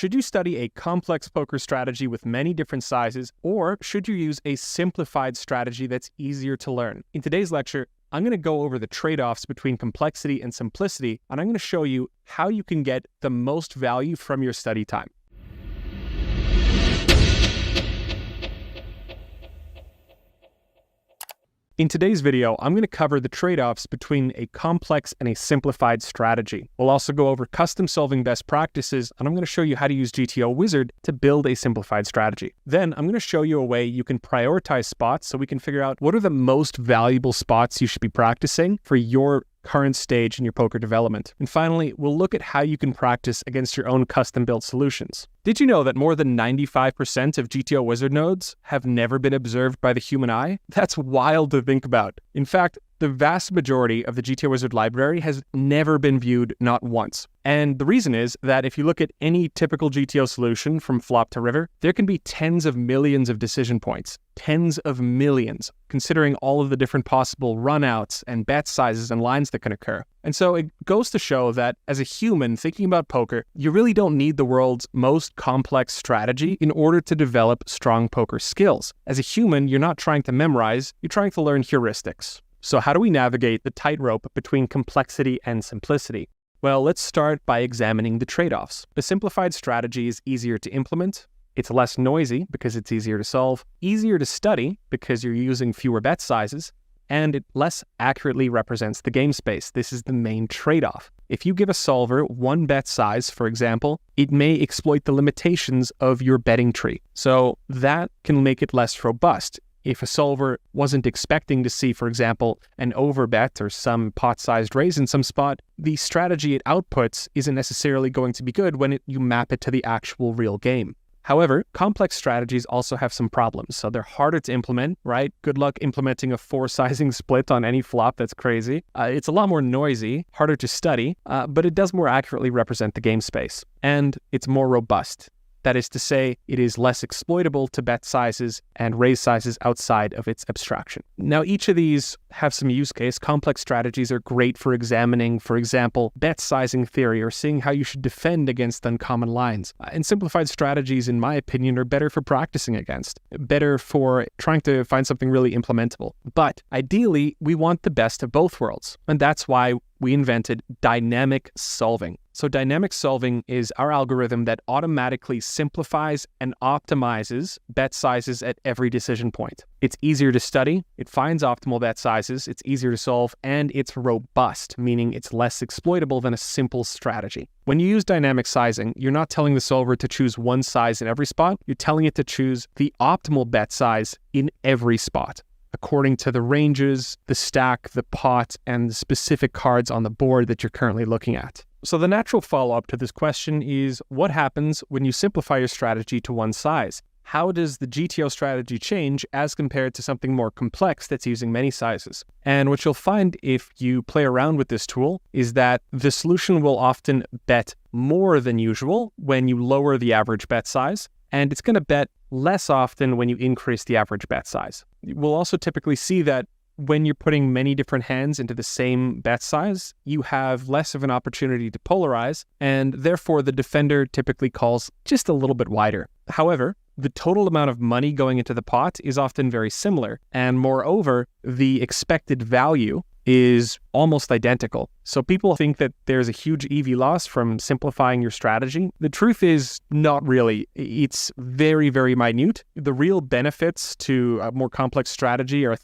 Should you study a complex poker strategy with many different sizes, or should you use a simplified strategy that's easier to learn? In today's lecture, I'm going to go over the trade-offs between complexity and simplicity, and I'm going to show you how you can get the most value from your study time. In today's video, I'm going to cover the trade-offs between a complex and a simplified strategy. We'll also go over custom solving best practices, and I'm going to show you how to use GTO Wizard to build a simplified strategy. Then I'm going to show you a way you can prioritize spots so we can figure out what are the most valuable spots you should be practicing for your current stage in your poker development. And finally, we'll look at how you can practice against your own custom-built solutions. Did you know that more than 95% of GTO Wizard nodes have never been observed by the human eye? That's wild to think about. In fact, the vast majority of the GTO Wizard library has never been viewed, not once. And the reason is that if you look at any typical GTO solution from flop to river, there can be tens of millions of decision points. Tens of millions, considering all of the different possible runouts and bet sizes and lines that can occur. And so it goes to show that as a human thinking about poker, you really don't need the world's most complex strategy in order to develop strong poker skills. As a human, you're not trying to memorize, you're trying to learn heuristics. So how do we navigate the tightrope between complexity and simplicity? Well, let's start by examining the trade-offs. A simplified strategy is easier to implement. It's less noisy because it's easier to solve, easier to study because you're using fewer bet sizes, and it less accurately represents the game space. This is the main trade-off. If you give a solver one bet size, for example, it may exploit the limitations of your betting tree. So that can make it less robust. If a solver wasn't expecting to see, for example, an overbet or some pot-sized raise in some spot, the strategy it outputs isn't necessarily going to be good when you map it to the actual real game. However, complex strategies also have some problems, so they're harder to implement, right? Good luck implementing a 4-sizing split on any flop, that's crazy. It's a lot more noisy, harder to study, but it does more accurately represent the game space. And it's more robust. That is to say, it is less exploitable to bet sizes and raise sizes outside of its abstraction. Now, each of these have some use case. Complex strategies are great for examining, for example, bet sizing theory or seeing how you should defend against uncommon lines. And simplified strategies, in my opinion, are better for practicing against, better for trying to find something really implementable. But ideally, we want the best of both worlds. And that's why we invented dynamic solving. So dynamic solving is our algorithm that automatically simplifies and optimizes bet sizes at every decision point. It's easier to study, it finds optimal bet sizes, it's easier to solve, and it's robust, meaning it's less exploitable than a simple strategy. When you use dynamic sizing, you're not telling the solver to choose one size in every spot, you're telling it to choose the optimal bet size in every spot, according to the ranges, the stack, the pot, and the specific cards on the board that you're currently looking at. So the natural follow-up to this question is, what happens when you simplify your strategy to one size? How does the GTO strategy change as compared to something more complex that's using many sizes? And what you'll find if you play around with this tool is that the solution will often bet more than usual when you lower the average bet size, and it's going to bet less often when you increase the average bet size. We'll also typically see that when you're putting many different hands into the same bet size, you have less of an opportunity to polarize, and therefore the defender typically calls just a little bit wider. However, the total amount of money going into the pot is often very similar, and moreover, the expected value is almost identical. So people think that there's a huge EV loss from simplifying your strategy. The truth is not really. It's very, very minute. The real benefits to a more complex strategy are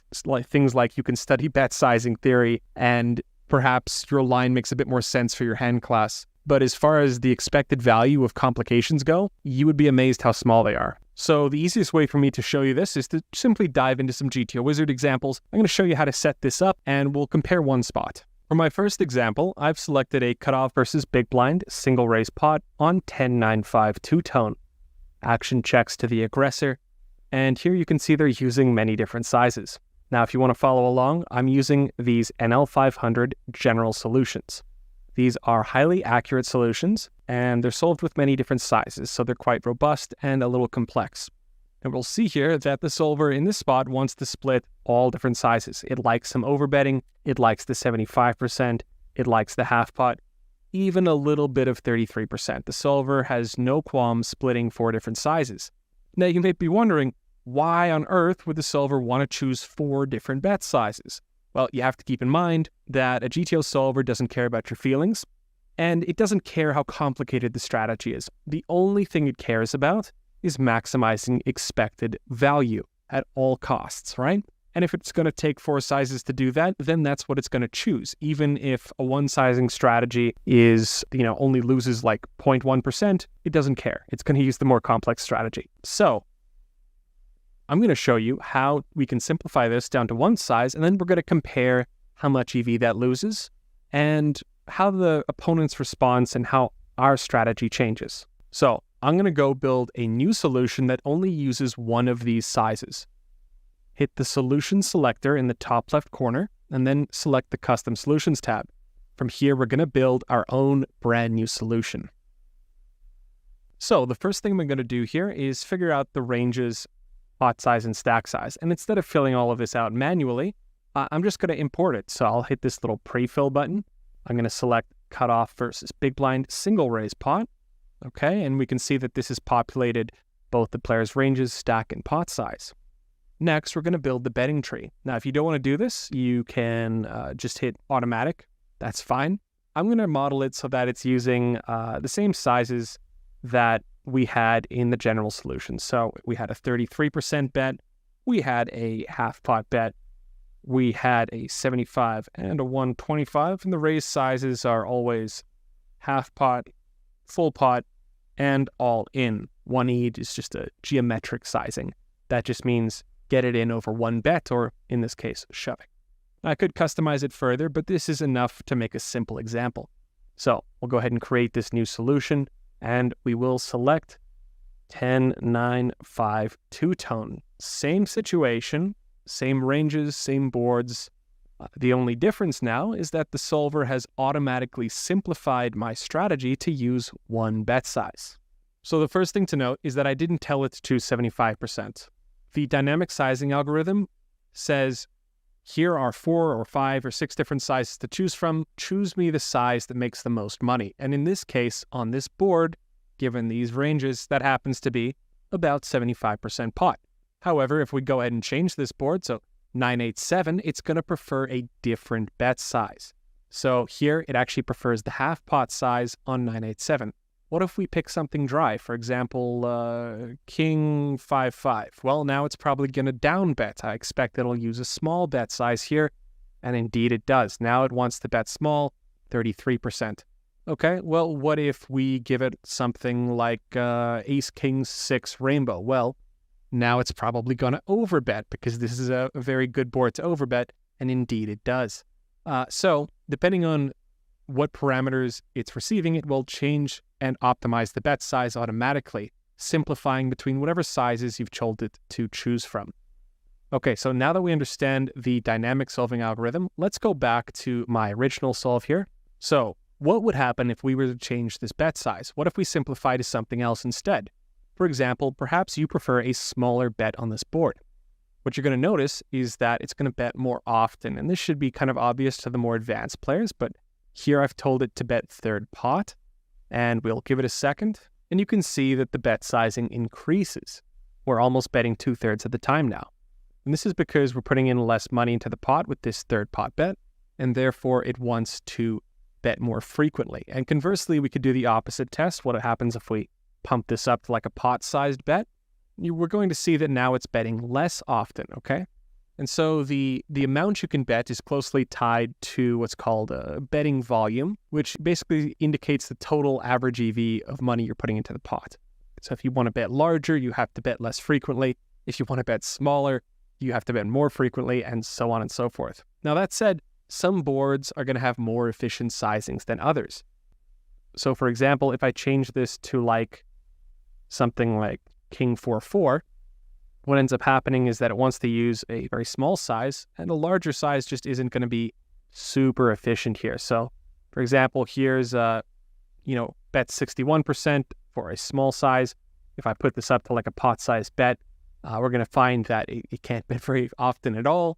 things like you can study bet sizing theory and perhaps your line makes a bit more sense for your hand class. But as far as the expected value of complications go, you would be amazed how small they are. So the easiest way for me to show you this is to simply dive into some GTO Wizard examples. I'm going to show you how to set this up, and we'll compare one spot. For my first example, I've selected a cutoff versus big blind single raise pot on 10-9-5 two-tone. Action checks to the aggressor, and here you can see they're using many different sizes. Now, if you want to follow along, I'm using these NL500 general solutions. These are highly accurate solutions, and they're solved with many different sizes, so they're quite robust and a little complex. And we'll see here that the solver in this spot wants to split all different sizes. It likes some overbetting, it likes the 75%, it likes the half pot. even a little bit of 33%. The solver has no qualms splitting 4 different sizes. Now you may be wondering, why on earth would the solver want to choose 4 different bet sizes? Well, you have to keep in mind that a GTO solver doesn't care about your feelings, and it doesn't care how complicated the strategy is. The only thing it cares about is maximizing expected value at all costs, right? And if it's going to take 4 sizes to do that, then that's what it's going to choose. Even if a one-sizing strategy is, only loses like 0.1%, it doesn't care. It's going to use the more complex strategy. So I'm going to show you how we can simplify this down to 1 size, and then we're going to compare how much EV that loses and how the opponent's response and how our strategy changes. So I'm going to go build a new solution that only uses one of these sizes. Hit the Solution selector in the top left corner, and then select the Custom Solutions tab. From here, we're going to build our own brand new solution. So the first thing we're going to do here is figure out the ranges, pot size, and stack size. And instead of filling all of this out manually, I'm just going to import it. So I'll hit this little pre-fill button. I'm going to select Cutoff versus Big Blind Single Raise Pot. Okay, and we can see that this has populated both the player's ranges, stack, and pot size. Next, we're going to build the betting tree. Now, if you don't want to do this, you can just hit automatic. That's fine. I'm going to model it so that it's using the same sizes that we had in the general solution. So we had a 33% bet, we had a half pot bet, we had a 75 and a 125, and the raise sizes are always half pot, full pot, and all in. 1E is just a geometric sizing. That just means get it in over 1 bet, or in this case, shoving. I could customize it further, but this is enough to make a simple example. So we'll go ahead and create this new solution, and we will select 10, 9, 5, two-tone. Same situation, same ranges, same boards. The only difference now is that the solver has automatically simplified my strategy to use 1 bet size. So the first thing to note is that I didn't tell it to choose 75%. The dynamic sizing algorithm says, here are 4 or 5 or 6 different sizes to choose from. Choose me the size that makes the most money. And in this case, on this board, given these ranges, that happens to be about 75% pot. However, if we go ahead and change this board, so 987, it's going to prefer a different bet size. So here, it actually prefers the half pot size on 987. What if we pick something dry? For example, King 5-5. Well, now it's probably going to down bet. I expect it'll use a small bet size here, and indeed it does. Now it wants to bet small, 33%. Okay, well, what if we give it something like Ace King 6 Rainbow? Well, now it's probably going to overbet because this is a very good board to overbet, and indeed it does. So depending on what parameters it's receiving, it will change and optimize the bet size automatically, simplifying between whatever sizes you've told it to choose from. Okay, so now that we understand the dynamic solving algorithm, let's go back to my original solve here. So what would happen if we were to change this bet size? What if we simplify to something else instead? For example, perhaps you prefer a smaller bet on this board. What you're going to notice is that it's going to bet more often, and this should be kind of obvious to the more advanced players, but here I've told it to bet third pot, and we'll give it a second, and you can see that the bet sizing increases. We're almost betting 2/3 of the time now. And this is because we're putting in less money into the pot with this third pot bet, and therefore it wants to bet more frequently. And conversely, we could do the opposite test. What happens if we pump this up to like a pot-sized bet? We're going to see that now it's betting less often, okay? And so the amount you can bet is closely tied to what's called a betting volume, which basically indicates the total average EV of money you're putting into the pot. So if you want to bet larger, you have to bet less frequently. If you want to bet smaller, you have to bet more frequently, and so on and so forth. Now that said, some boards are going to have more efficient sizings than others. So for example, if I change this to like something like King 4-4, what ends up happening is that it wants to use a very small size, and a larger size just isn't going to be super efficient here. So, for example, here's bet 61% for a small size. If I put this up to like a pot-sized bet, we're going to find that it can't bet very often at all.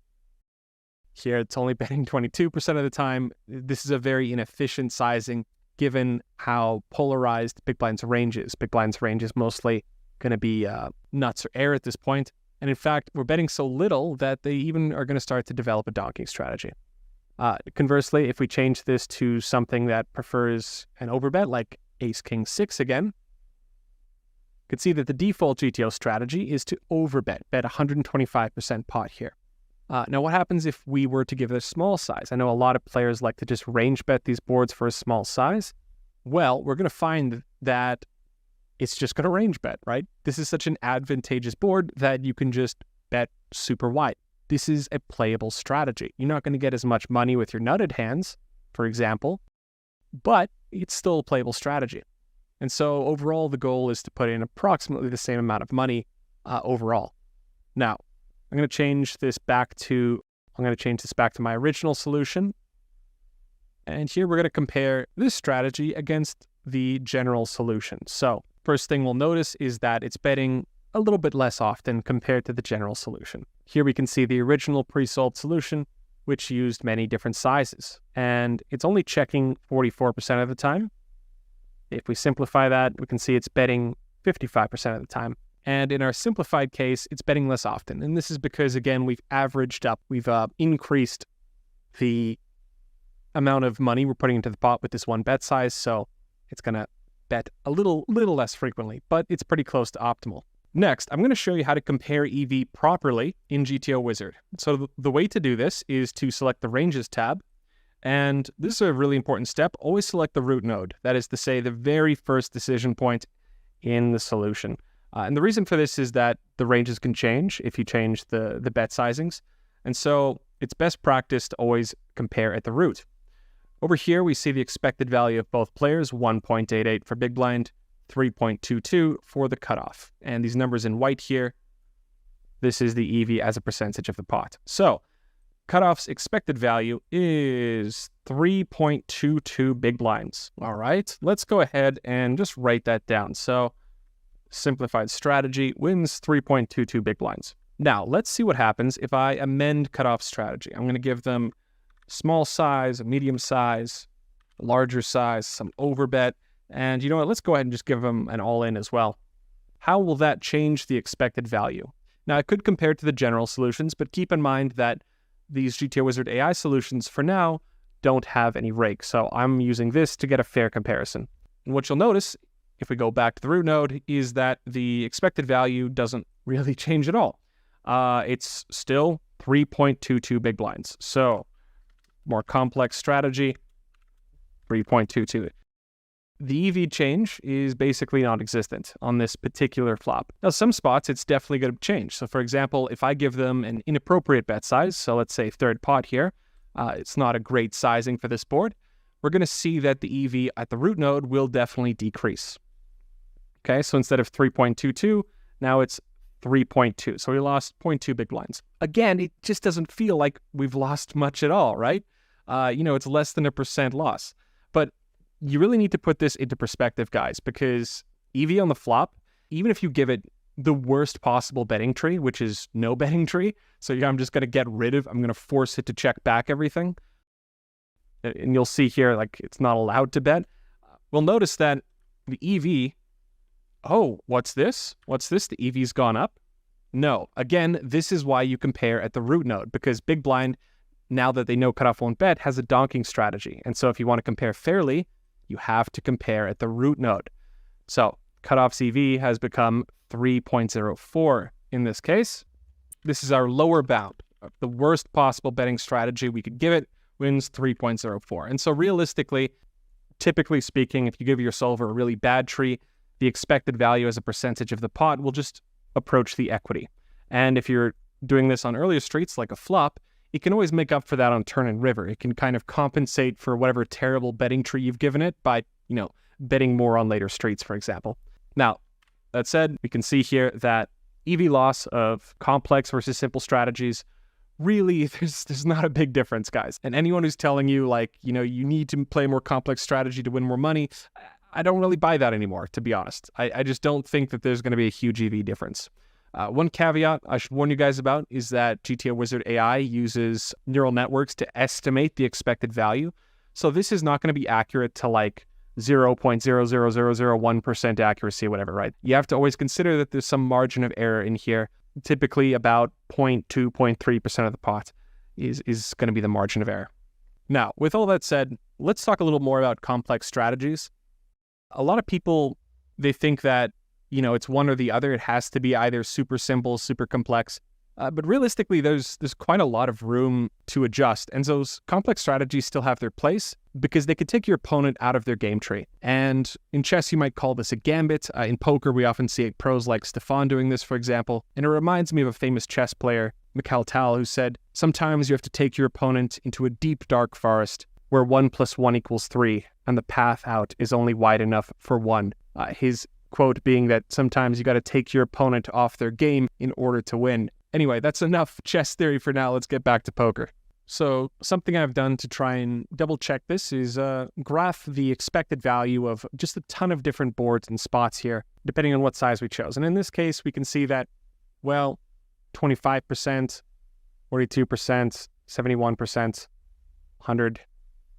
Here, it's only betting 22% of the time. This is a very inefficient sizing, given how polarized big blind's range is. Big blind's range is mostly going to be nuts or air at this point. And in fact, we're betting so little that they even are going to start to develop a donking strategy. Conversely, if we change this to something that prefers an overbet, like ace king 6 again, you can see that the default GTO strategy is to overbet, bet 125% pot here. Now, what happens if we were to give it a small size? I know a lot of players like to just range bet these boards for a small size. Well, we're going to find that it's just going to range bet, right? This is such an advantageous board that you can just bet super wide. This is a playable strategy. You're not going to get as much money with your nutted hands, for example, but it's still a playable strategy. And so overall, the goal is to put in approximately the same amount of money overall. Now, I'm going to change this back to my original solution. And here we're going to compare this strategy against the general solution. So first thing we'll notice is that it's betting a little bit less often compared to the general solution. Here we can see the original pre-sold solution, which used many different sizes, and it's only checking 44% of the time. If we simplify that, we can see it's betting 55% of the time. And in our simplified case, it's betting less often. And this is because, again, we've increased the amount of money we're putting into the pot with this one bet size. So it's going to bet a little less frequently, but it's pretty close to optimal. Next, I'm going to show you how to compare EV properly in GTO Wizard. So the way to do this is to select the Ranges tab. And this is a really important step. Always select the root node. That is to say, the very first decision point in the solution. And the reason for this is that the ranges can change if you change the bet sizings. And so it's best practice to always compare at the root. Over here, we see the expected value of both players, 1.88 for big blind, 3.22 for the cutoff. And these numbers in white here, this is the EV as a percentage of the pot. So cutoff's expected value is 3.22 big blinds. All right, let's go ahead and just write that down. So simplified strategy wins 3.22 big blinds. Now, let's see what happens if I amend cutoff strategy. I'm going to give them small size, a medium size, a larger size, some overbet, and you know what? Let's go ahead and just give them an all-in as well. How will that change the expected value? Now, I could compare it to the general solutions, but keep in mind that these GTO Wizard AI solutions, for now, don't have any rake, so I'm using this to get a fair comparison. And what you'll notice, if we go back to the root node, is that the expected value doesn't really change at all. It's still 3.22 big blinds. So more complex strategy, 3.22. The EV change is basically non-existent on this particular flop. Now, some spots, it's definitely going to change. So for example, if I give them an inappropriate bet size, so let's say third pot here, it's not a great sizing for this board, we're going to see that the EV at the root node will definitely decrease. Okay, so instead of 3.22, now it's 3.2. So we lost 0.2 big blinds. Again, it just doesn't feel like we've lost much at all, right? It's less than 1% loss. But you really need to put this into perspective, guys, because EV on the flop, even if you give it the worst possible betting tree, which is no betting tree, so I'm just going to force it to check back everything. And you'll see here, like, it's not allowed to bet. We'll notice that the EV, oh, what's this? What's this? The EV's gone up? No. Again, this is why you compare at the root node, because big blind, now that they know cutoff won't bet, has a donking strategy. And so if you want to compare fairly, you have to compare at the root node. So cutoff's EV has become 3.04 in this case. This is our lower bound. The worst possible betting strategy we could give it wins 3.04. And so realistically, typically speaking, if you give your solver a really bad tree, the expected value as a percentage of the pot will just approach the equity. And if you're doing this on earlier streets like a flop, it can always make up for that on turn and river. It can kind of compensate for whatever terrible betting tree you've given it by, betting more on later streets, for example. Now, that said, we can see here that EV loss of complex versus simple strategies, really, there's not a big difference, guys. And anyone who's telling you, you need to play a more complex strategy to win more money, I don't really buy that anymore, to be honest. I just don't think that there's going to be a huge EV difference. One caveat I should warn you guys about is that GTO Wizard AI uses neural networks to estimate the expected value. So this is not going to be accurate to 0.00001% accuracy, whatever, right? You have to always consider that there's some margin of error in here. Typically about 0.2, 0.3% of the pot is going to be the margin of error. Now, with all that said, let's talk a little more about complex strategies. A lot of people, they think that, it's one or the other. It has to be either super simple, super complex. But realistically, there's quite a lot of room to adjust. And those complex strategies still have their place because they could take your opponent out of their game tree. And in chess, you might call this a gambit. In poker, we often see pros like Stefan doing this, for example. And it reminds me of a famous chess player, Mikhail Tal, who said, sometimes you have to take your opponent into a deep, dark forest where 1 + 1 = 3, and the path out is only wide enough for one. His quote being that sometimes you got to take your opponent off their game in order to win. Anyway, that's enough chess theory for now. Let's get back to poker. So something I've done to try and double check this is graph the expected value of just a ton of different boards and spots here, depending on what size we chose. And in this case, we can see that, 25%, 42%, 71%, 100,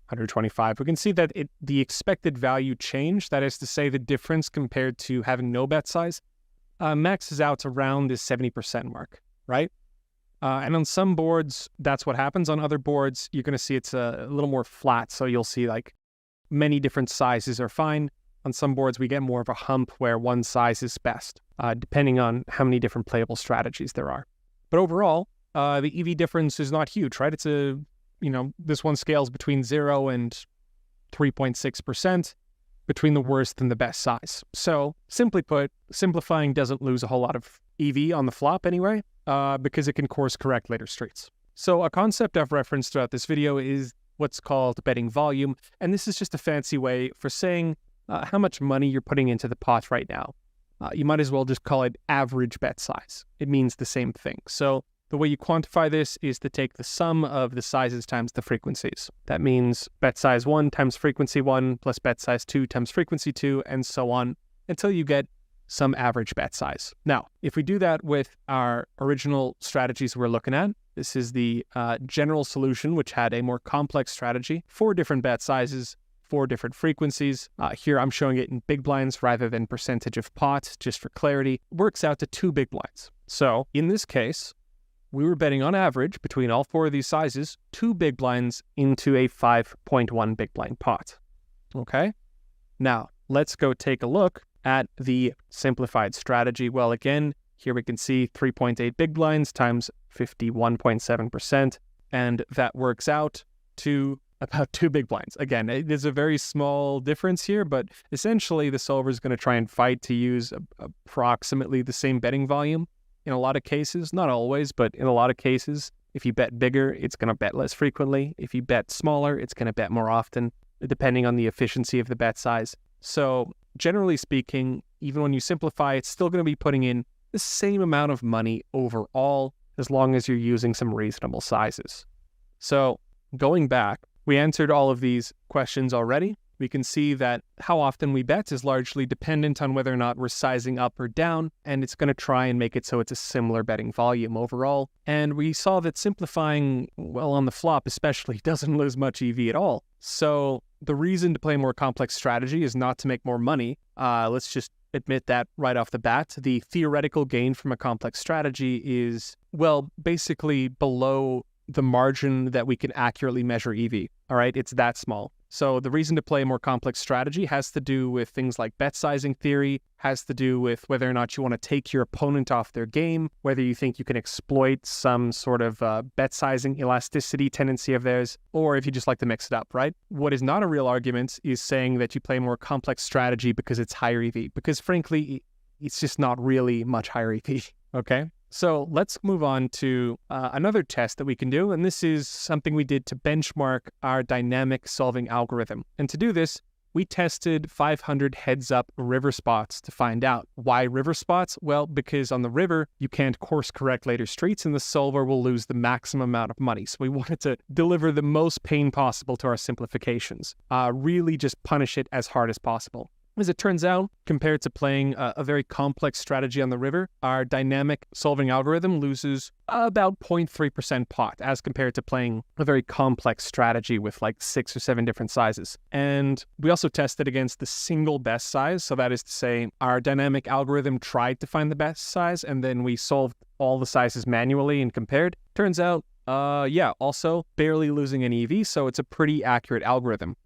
125. We can see that the expected value change, that is to say the difference compared to having no bet size, maxes out around this 70% mark, right? And on some boards, that's what happens. On other boards, you're going to see it's a little more flat. So you'll see like many different sizes are fine. On some boards, we get more of a hump where one size is best, depending on how many different playable strategies there are. But overall, the EV difference is not huge, right? It's this one scales between 0 and 3.6% between the worst and the best size. So simply put, simplifying doesn't lose a whole lot of EV on the flop anyway, because it can course correct later streets. So a concept I've referenced throughout this video is what's called betting volume. And this is just a fancy way for saying how much money you're putting into the pot right now. You might as well just call it average bet size. It means the same thing. So the way you quantify this is to take the sum of the sizes times the frequencies. That means bet size 1 times frequency 1 plus bet size 2 times frequency 2, and so on, until you get some average bet size. Now, if we do that with our original strategies we're looking at, this is the general solution, which had a more complex strategy, 4 different bet sizes, 4 different frequencies. Here I'm showing it in big blinds rather than percentage of pot, just for clarity. Works out to 2 big blinds. So in this case, we were betting on average between all 4 of these sizes, 2 big blinds into a 5.1 big blind pot. Okay? Now, let's go take a look at the simplified strategy. Well, again, here we can see 3.8 big blinds times 51.7%, and that works out to about 2 big blinds. Again, it is a very small difference here, but essentially the solver is going to try and fight to use approximately the same betting volume. In a lot of cases, not always, but in a lot of cases, if you bet bigger, it's going to bet less frequently. If you bet smaller, it's going to bet more often, depending on the efficiency of the bet size. So generally speaking, even when you simplify, it's still going to be putting in the same amount of money overall, as long as you're using some reasonable sizes. So going back, we answered all of these questions already. We can see that how often we bet is largely dependent on whether or not we're sizing up or down, and it's going to try and make it so it's a similar betting volume overall. And we saw that simplifying, well, on the flop especially, doesn't lose much EV at all. So the reason to play a more complex strategy is not to make more money. Let's just admit that right off the bat. The theoretical gain from a complex strategy is, well, basically below the margin that we can accurately measure EV. All right, it's that small. So the reason to play a more complex strategy has to do with things like bet sizing theory, has to do with whether or not you want to take your opponent off their game, whether you think you can exploit some sort of bet sizing elasticity tendency of theirs, or if you just like to mix it up, right? What is not a real argument is saying that you play a more complex strategy because it's higher EV, because frankly, it's just not really much higher EV, okay? So let's move on to another test that we can do, and this is something we did to benchmark our dynamic solving algorithm. And to do this, we tested 500 heads-up river spots to find out. Why river spots? Well, because on the river, you can't course correct later streets, and the solver will lose the maximum amount of money. So we wanted to deliver the most pain possible to our simplifications. Really just punish it as hard as possible. As it turns out, compared to playing a very complex strategy on the river, our dynamic solving algorithm loses about 0.3% pot as compared to playing a very complex strategy with like 6 or 7 different sizes. And we also tested against the single best size. So that is to say, our dynamic algorithm tried to find the best size, and then we solved all the sizes manually and compared. Turns out, also barely losing an EV, so it's a pretty accurate algorithm.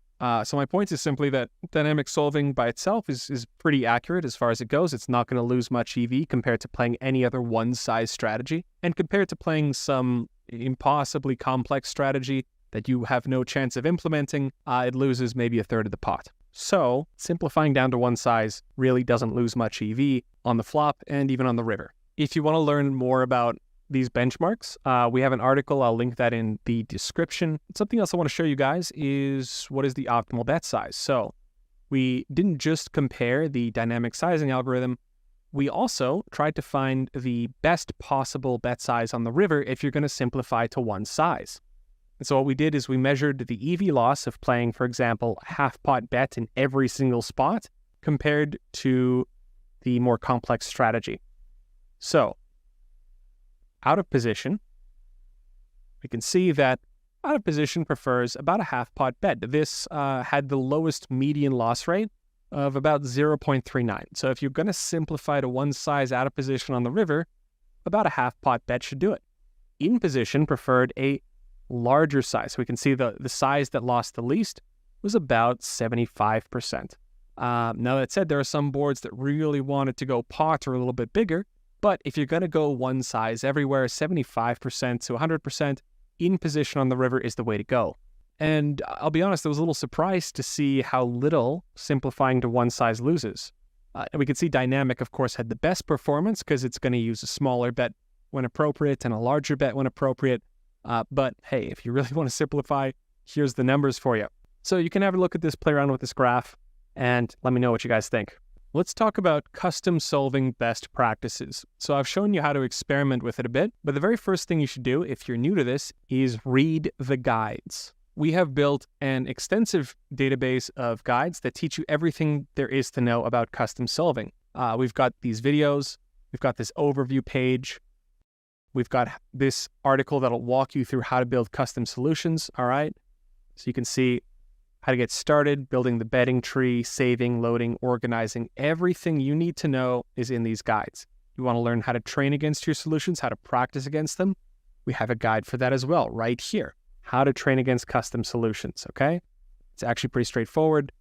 So my point is simply that dynamic solving by itself is pretty accurate as far as it goes. It's not going to lose much EV compared to playing any other one-size strategy. And compared to playing some impossibly complex strategy that you have no chance of implementing, it loses maybe a third of the pot. So simplifying down to one size really doesn't lose much EV on the flop and even on the river. If you want to learn more about these benchmarks, we have an article. I'll link that in the description. Something else I want to show you guys is what is the optimal bet size. So we didn't just compare the dynamic sizing algorithm. We also tried to find the best possible bet size on the river if you're going to simplify to one size. And so what we did is we measured the EV loss of playing, for example, a half pot bet in every single spot compared to the more complex strategy. So out of position, we can see that out of position prefers about a half pot bet. This had the lowest median loss rate of about 0.39. So if you're going to simplify to one size out of position on the river, about a half pot bet should do it. In position preferred a larger size. So we can see the size that lost the least was about 75%. Now that said, there are some boards that really wanted to go pot or a little bit bigger. But if you're going to go one size everywhere, 75% to 100% in position on the river is the way to go. And I'll be honest, I was a little surprised to see how little simplifying to one size loses. And we can see dynamic, of course, had the best performance because it's going to use a smaller bet when appropriate and a larger bet when appropriate. But hey, if you really want to simplify, here's the numbers for you. So you can have a look at this, play around with this graph, and let me know what you guys think. Let's talk about custom solving best practices. So I've shown you how to experiment with it a bit, but the very first thing you should do if you're new to this is read the guides. We have built an extensive database of guides that teach you everything there is to know about custom solving. We've got these videos, we've got this overview page, we've got this article that'll walk you through how to build custom solutions, all right? So you can see how to get started, building the betting tree, saving, loading, organizing. Everything you need to know is in these guides. You want to learn how to train against your solutions, how to practice against them? We have a guide for that as well, right here. How to train against custom solutions, okay? It's actually pretty straightforward.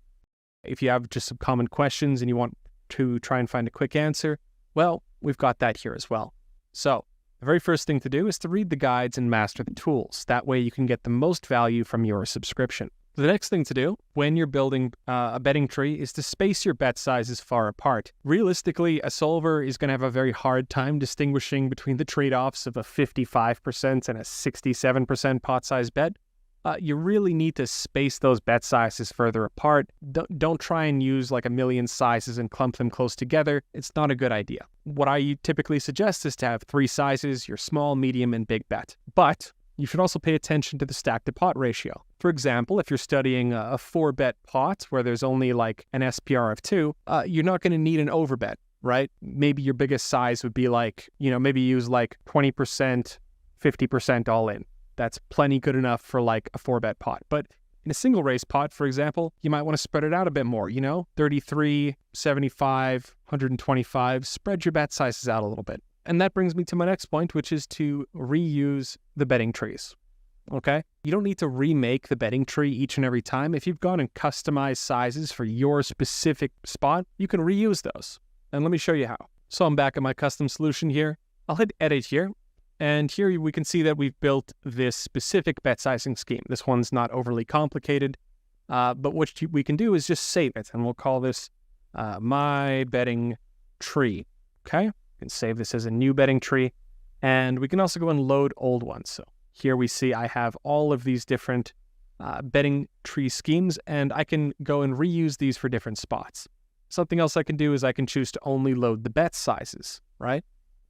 If you have just some common questions and you want to try and find a quick answer, well, we've got that here as well. So the very first thing to do is to read the guides and master the tools. That way you can get the most value from your subscription. The next thing to do when you're building a betting tree is to space your bet sizes far apart. Realistically, a solver is going to have a very hard time distinguishing between the trade-offs of a 55% and a 67% pot size bet. You really need to space those bet sizes further apart. Don't try and use like a million sizes and clump them close together. It's not a good idea. What I typically suggest is to have 3 sizes, your small, medium, and big bet. But you should also pay attention to the stack to pot ratio. For example, if you're studying a 4-bet pot where there's only like an SPR of 2, you're not going to need an overbet, right? Maybe your biggest size would be like, maybe use like 20%, 50% all in. That's plenty good enough for like a 4-bet pot. But in a single race pot, for example, you might want to spread it out a bit more, 33, 75, 125, spread your bet sizes out a little bit. And that brings me to my next point, which is to reuse the betting trees, okay? You don't need to remake the betting tree each and every time. If you've gone and customized sizes for your specific spot, you can reuse those. And let me show you how. So I'm back at my custom solution here. I'll hit edit here. And here we can see that we've built this specific bet sizing scheme. This one's not overly complicated, but what we can do is just save it. And we'll call this my betting tree, okay? We can save this as a new betting tree, and we can also go and load old ones. So here we see I have all of these different betting tree schemes, and I can go and reuse these for different spots. Something else I can do is I can choose to only load the bet sizes, right?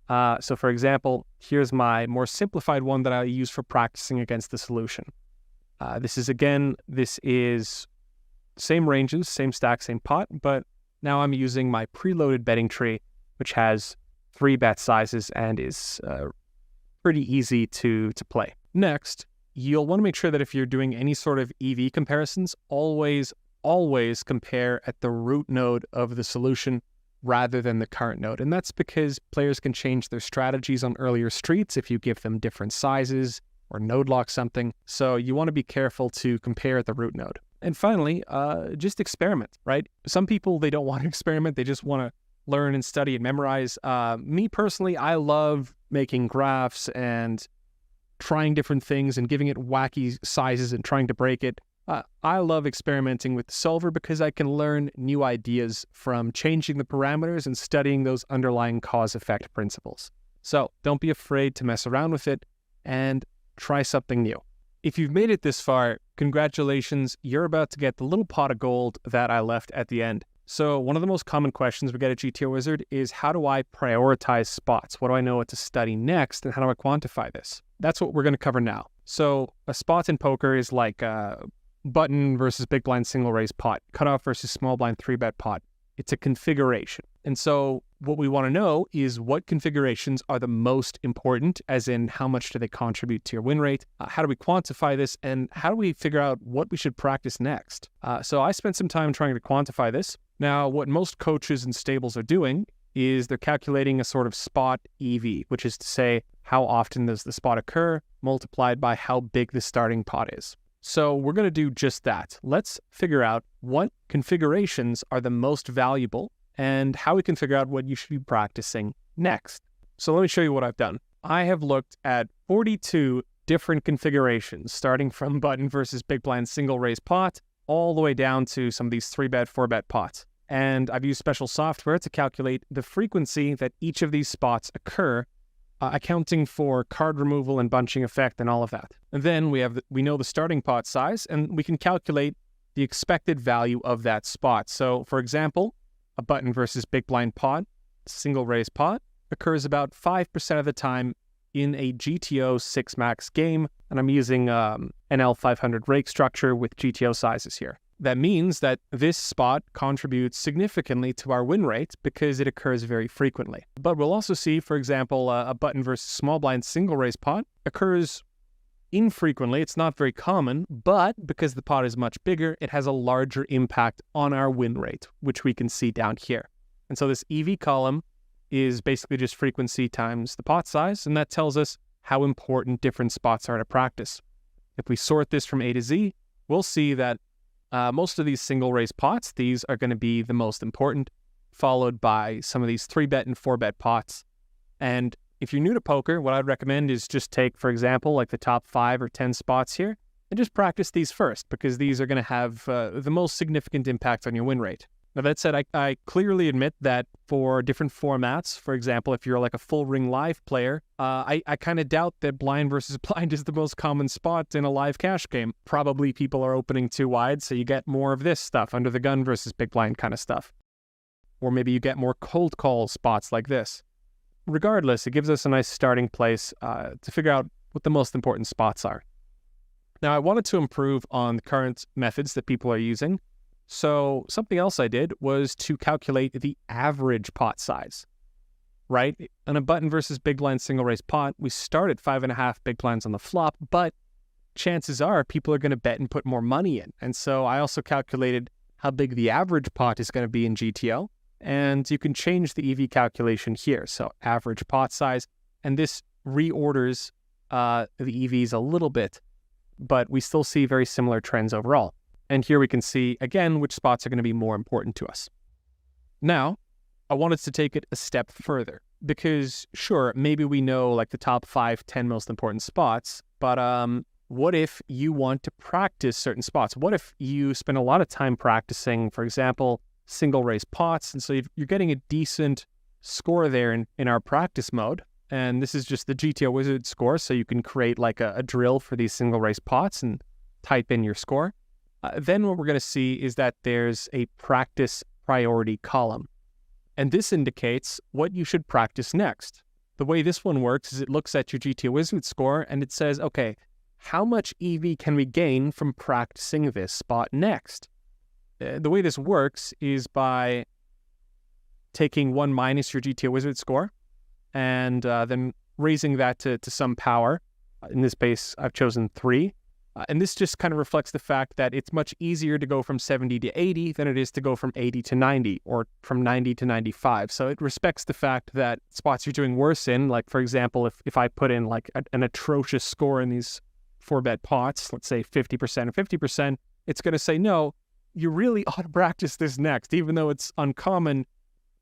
So for example, here's my more simplified one that I use for practicing against the solution. This is same ranges, same stack, same pot, but Now I'm using my preloaded betting tree, which has 3 bet sizes and is pretty easy to play. Next, you'll want to make sure that if you're doing any sort of EV comparisons, always compare at the root node of the solution rather than the current node. And that's because players can change their strategies on earlier streets if you give them different sizes or node lock something. So you want to be careful to compare at the root node. And finally, just experiment, right? Some people, they don't want to experiment. They just want to learn and study and memorize. Me personally, I love making graphs and trying different things and giving it wacky sizes and trying to break it. I love experimenting with the solver because I can learn new ideas from changing the parameters and studying those underlying cause-effect principles. So don't be afraid to mess around with it and try something new. If you've made it this far, congratulations, you're about to get the little pot of gold that I left at the end. So one of the most common questions we get at GTO Wizard is, how do I prioritize spots? What do I know what to study next, and how do I quantify this? That's what we're going to cover now. So a spot in poker is like button versus big blind single raise pot, cutoff versus small blind 3-bet pot. It's a configuration. And so what we want to know is what configurations are the most important, as in how much do they contribute to your win rate? How do we quantify this? And how do we figure out what we should practice next? So I spent some time trying to quantify this. Now, what most coaches and stables are doing is they're calculating a sort of spot EV, which is to say how often does the spot occur multiplied by how big the starting pot is. So we're going to do just that. Let's figure out what configurations are the most valuable and how we can figure out what you should be practicing next. So let me show you what I've done. I have looked at 42 different configurations, starting from button versus big blind single raise pot, all the way down to some of these 3-bet, 4-bet pots. And I've used special software to calculate the frequency that each of these spots occur, accounting for card removal and bunching effect and all of that. And then we know the starting pot size, and we can calculate the expected value of that spot. So for example, a button versus big blind pot, single raise pot, occurs about 5% of the time in a GTO 6 max game, and I'm using an L500 rake structure with GTO sizes here. That means that this spot contributes significantly to our win rate because it occurs very frequently. But we'll also see, for example, a button versus small blind single raise pot occurs infrequently. It's not very common, but because the pot is much bigger, it has a larger impact on our win rate, which we can see down here. And so this EV column is basically just frequency times the pot size, and that tells us how important different spots are to practice. If we sort this from A to Z, we'll see that most of these single raise pots, these are going to be the most important, followed by some of these 3-bet and 4-bet pots. And if you're new to poker, what I'd recommend is just take, for example, like the top 5 or 10 spots here, and just practice these first, because these are going to have the most significant impact on your win rate. Now, that said, I clearly admit that for different formats, for example, if you're like a full ring live player, I kind of doubt that blind versus blind is the most common spot in a live cash game. Probably people are opening too wide, so you get more of this stuff, under the gun versus big blind kind of stuff. Or maybe you get more cold call spots like this. Regardless, it gives us a nice starting place to figure out what the most important spots are. Now, I wanted to improve on the current methods that people are using. So something else I did was to calculate the average pot size, right? On a button versus big blind single raise pot, we start at 5.5 big blinds on the flop, but chances are people are going to bet and put more money in. And so I also calculated how big the average pot is going to be in GTO, and you can change the EV calculation here. So average pot size, and this reorders the EVs a little bit, but we still see very similar trends overall. And here we can see, again, which spots are going to be more important to us. Now, I wanted to take it a step further because, sure, maybe we know like the top 5, 10 most important spots, but what if you want to practice certain spots? What if you spend a lot of time practicing, for example, single raise pots, and so you're getting a decent score there in our practice mode, and this is just the GTO Wizard score, so you can create like a drill for these single raise pots and type in your score. Then what we're going to see is that there's a practice priority column. And this indicates what you should practice next. The way this one works is it looks at your GTO Wizard score and it says, okay, how much EV can we gain from practicing this spot next? The way this works is by taking 1 minus your GTO Wizard score and then raising that to some power. In this case, I've chosen 3. And this just kind of reflects the fact that it's much easier to go from 70 to 80 than it is to go from 80 to 90 or from 90 to 95. So it respects the fact that spots you're doing worse in, like for example, if I put in like an atrocious score in these 4-bet pots, let's say 50% or 50%, it's going to say, no, you really ought to practice this next. Even though it's uncommon,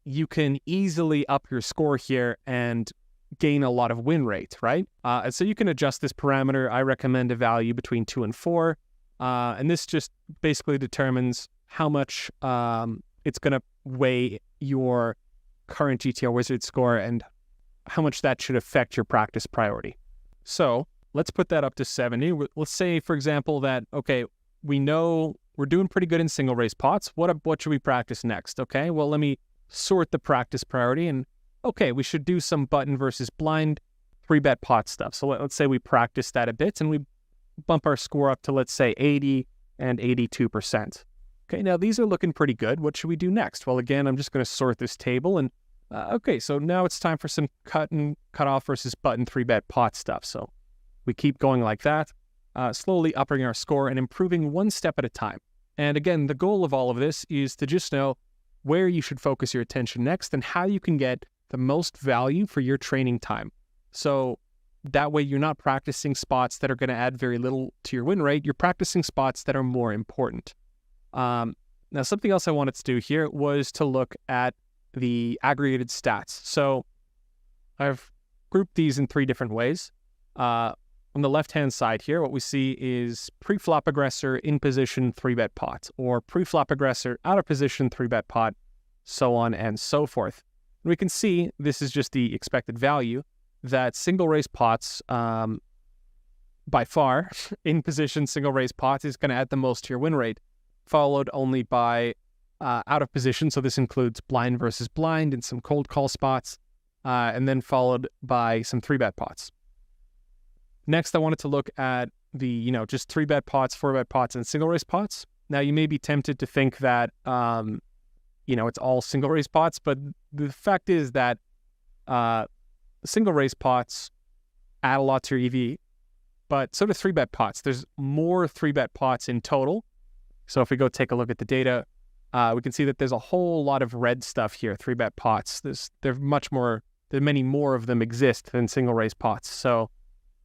you can easily up your score here and gain a lot of win rate, right? And so you can adjust this parameter. I recommend a value between 2 and 4. And this just basically determines how much it's going to weigh your current GTO Wizard score and how much that should affect your practice priority. So let's put that up to 70. Let's say, for example, that, okay, we know we're doing pretty good in single raise pots. What should we practice next? Okay, well, let me sort the practice priority, and okay, we should do some button versus blind 3-bet pot stuff. So let's say we practice that a bit and we bump our score up to, let's say, 80 and 82%. Okay, now these are looking pretty good. What should we do next? Well, again, I'm just going to sort this table and okay, so now it's time for some cut off versus button 3-bet pot stuff. So we keep going like that, slowly upping our score and improving one step at a time. And again, the goal of all of this is to just know where you should focus your attention next and how you can get the most value for your training time. So that way you're not practicing spots that are going to add very little to your win rate. You're practicing spots that are more important. Now, something else I wanted to do here was to look at the aggregated stats. So I've grouped these in 3 different ways. On the left-hand side here, what we see is pre-flop aggressor in position 3-bet pot, or pre-flop aggressor out of position 3-bet pot, so on and so forth. And we can see this is just the expected value that single raise pots, by far, in position single raise pots is going to add the most to your win rate, followed only by out of position. So this includes blind versus blind and some cold call spots, and then followed by some 3-bet pots. Next, I wanted to look at the, just 3-bet pots, 4-bet pots, and single raise pots. Now, you may be tempted to think that, it's all single raise pots, but the fact is that single raise pots add a lot to your EV, but so do 3-bet pots. There's more 3-bet pots in total. So if we go take a look at the data, we can see that there's a whole lot of red stuff here, 3-bet pots. There many more of them exist than single raise pots. So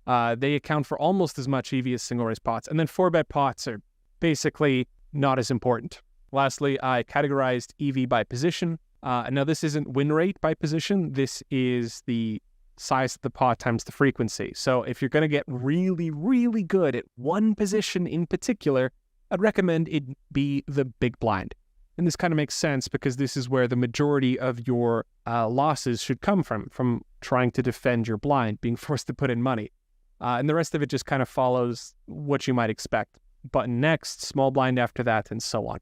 they account for almost as much EV as single raise pots. And then 4-bet pots are basically not as important. Lastly, I categorized EV by position. Now, this isn't win rate by position. This is the size of the pot times the frequency. So if you're going to get really, really good at one position in particular, I'd recommend it be the big blind. And this kind of makes sense because this is where the majority of your losses should come from trying to defend your blind, being forced to put in money. And the rest of it just kind of follows what you might expect. Button next, small blind after that, and so on.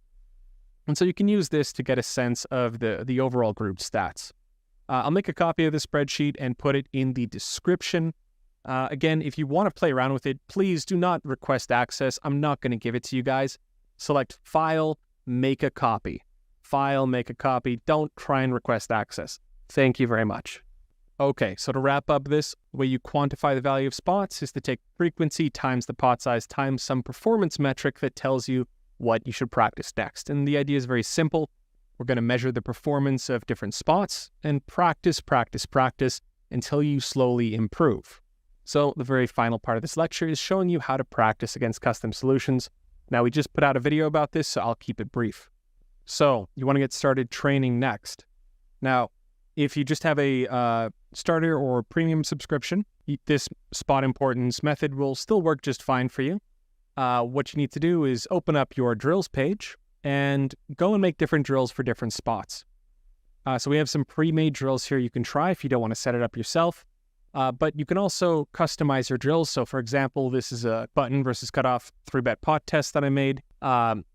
And so you can use this to get a sense of the overall group stats. I'll make a copy of the spreadsheet and put it in the description. Again, if you want to play around with it, please do not request access. I'm not going to give it to you guys. Select File, Make a Copy. File, Make a Copy. Don't try and request access. Thank you very much. Okay, so to wrap up this, the way you quantify the value of spots is to take frequency times the pot size times some performance metric that tells you what you should practice next. And the idea is very simple. We're going to measure the performance of different spots and practice until you slowly improve. So the very final part of this lecture is showing you how to practice against custom solutions. Now, we just put out a video about this, so I'll keep it brief. So you want to get started training next. Now, if you just have a starter or premium subscription, this spot importance method will still work just fine for you. What you need to do is open up your drills page and go and make different drills for different spots. So we have some pre-made drills here you can try if you don't want to set it up yourself. But you can also customize your drills. So for example, this is a button versus cutoff 3-bet pot test that I made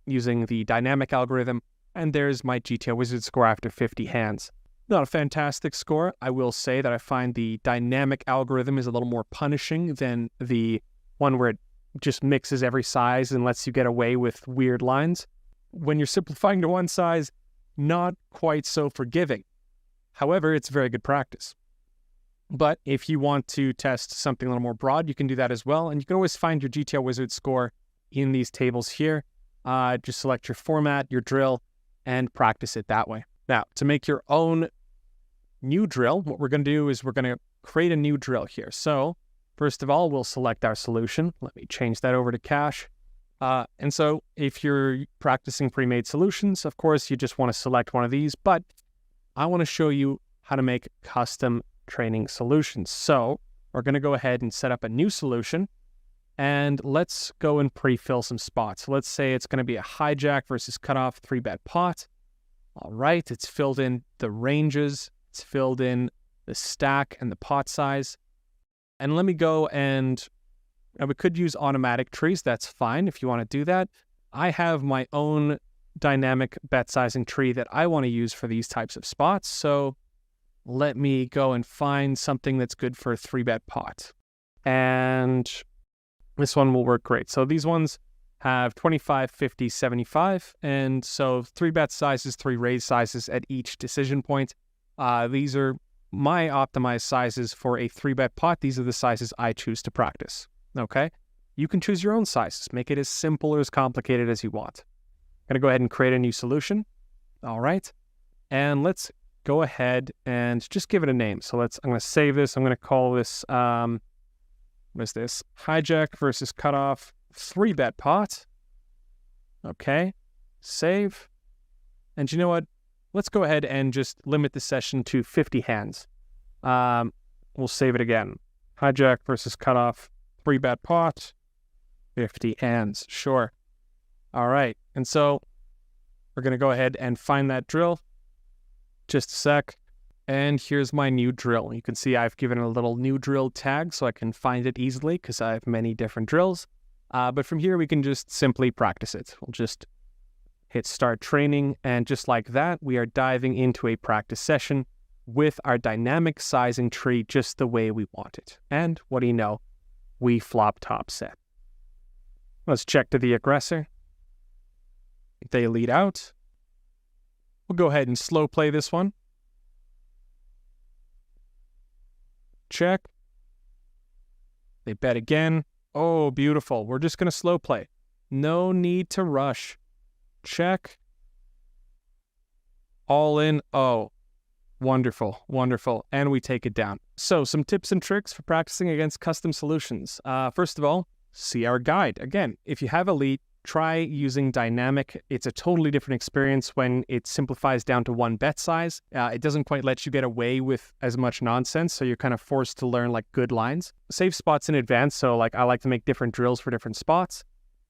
using the dynamic algorithm. And there's my GTO Wizard score after 50 hands. Not a fantastic score. I will say that I find the dynamic algorithm is a little more punishing than the one where it just mixes every size and lets you get away with weird lines. When you're simplifying to one size, not quite so forgiving. However, it's very good practice. But if you want to test something a little more broad, you can do that as well. And you can always find your GTO Wizard score in these tables here. Just select your format, your drill, and practice it that way. Now, to make your own new drill, what we're going to do is we're going to create a new drill here. So first of all, we'll select our solution. Let me change that over to cache. And so if you're practicing pre-made solutions, of course, you just want to select one of these, but I want to show you how to make custom training solutions. So we're going to go ahead and set up a new solution, and let's go and pre-fill some spots. So let's say it's going to be a hijack versus cutoff 3-bet pot. All right, it's filled in the ranges, it's filled in the stack and the pot size. And let me go and we could use automatic trees. That's fine if you want to do that. I have my own dynamic bet sizing tree that I want to use for these types of spots. So let me go and find something that's good for a 3-bet pot. And this one will work great. So these ones have 25, 50, 75. And so 3-bet sizes, 3 raise sizes at each decision point. These are my optimized sizes for a 3-bet pot. These are the sizes I choose to practice. Okay? You can choose your own sizes. Make it as simple or as complicated as you want. I'm going to go ahead and create a new solution. All right. And let's go ahead and just give it a name. So I'm going to save this. I'm going to call this, what is this? Hijack versus cutoff 3-bet pot. Okay. Save. And you know what? Let's go ahead and just limit the session to 50 hands. We'll save it again. Hijack versus cutoff 3-bet pot, 50 hands. Sure. All right. And so we're going to go ahead and find that drill. Just a sec. And here's my new drill. You can see I've given it a little new drill tag so I can find it easily because I have many different drills. But from here, we can just simply practice it. We'll just hit start training. And just like that, we are diving into a practice session with our dynamic sizing tree just the way we want it. And what do you know? We flop top set. Let's check to the aggressor. They lead out. We'll go ahead and slow play this one. Check. They bet again. Oh, beautiful. We're just going to slow play. No need to rush. Check. All in. Oh, wonderful, wonderful. And we take it down. So some tips and tricks for practicing against custom solutions. First of all, see our guide. Again, if you have a lead, try using dynamic. It's a totally different experience when it simplifies down to 1 bet size. It doesn't quite let you get away with as much nonsense, so you're kind of forced to learn like good lines. Save spots in advance, so like I like to make different drills for different spots.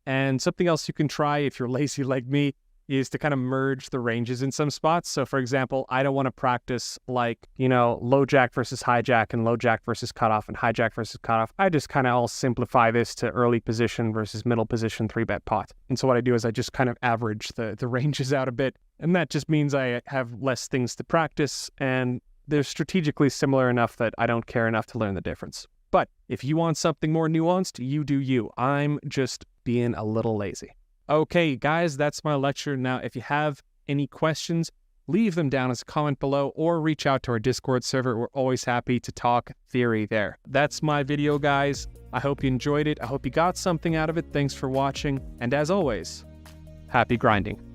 And something else you can try if you're lazy like me is to kind of merge the ranges in some spots. So for example, I don't want to practice like, low jack versus hijack and low jack versus cutoff and hijack versus cutoff. I just kind of all simplify this to early position versus middle position 3-bet pot. And so what I do is I just kind of average the ranges out a bit. And that just means I have less things to practice, and they're strategically similar enough that I don't care enough to learn the difference. But if you want something more nuanced, you do you. I'm just being a little lazy. Okay, guys, that's my lecture. Now, if you have any questions, leave them down as a comment below or reach out to our Discord server. We're always happy to talk theory there. That's my video, guys. I hope you enjoyed it. I hope you got something out of it. Thanks for watching. And as always, happy grinding.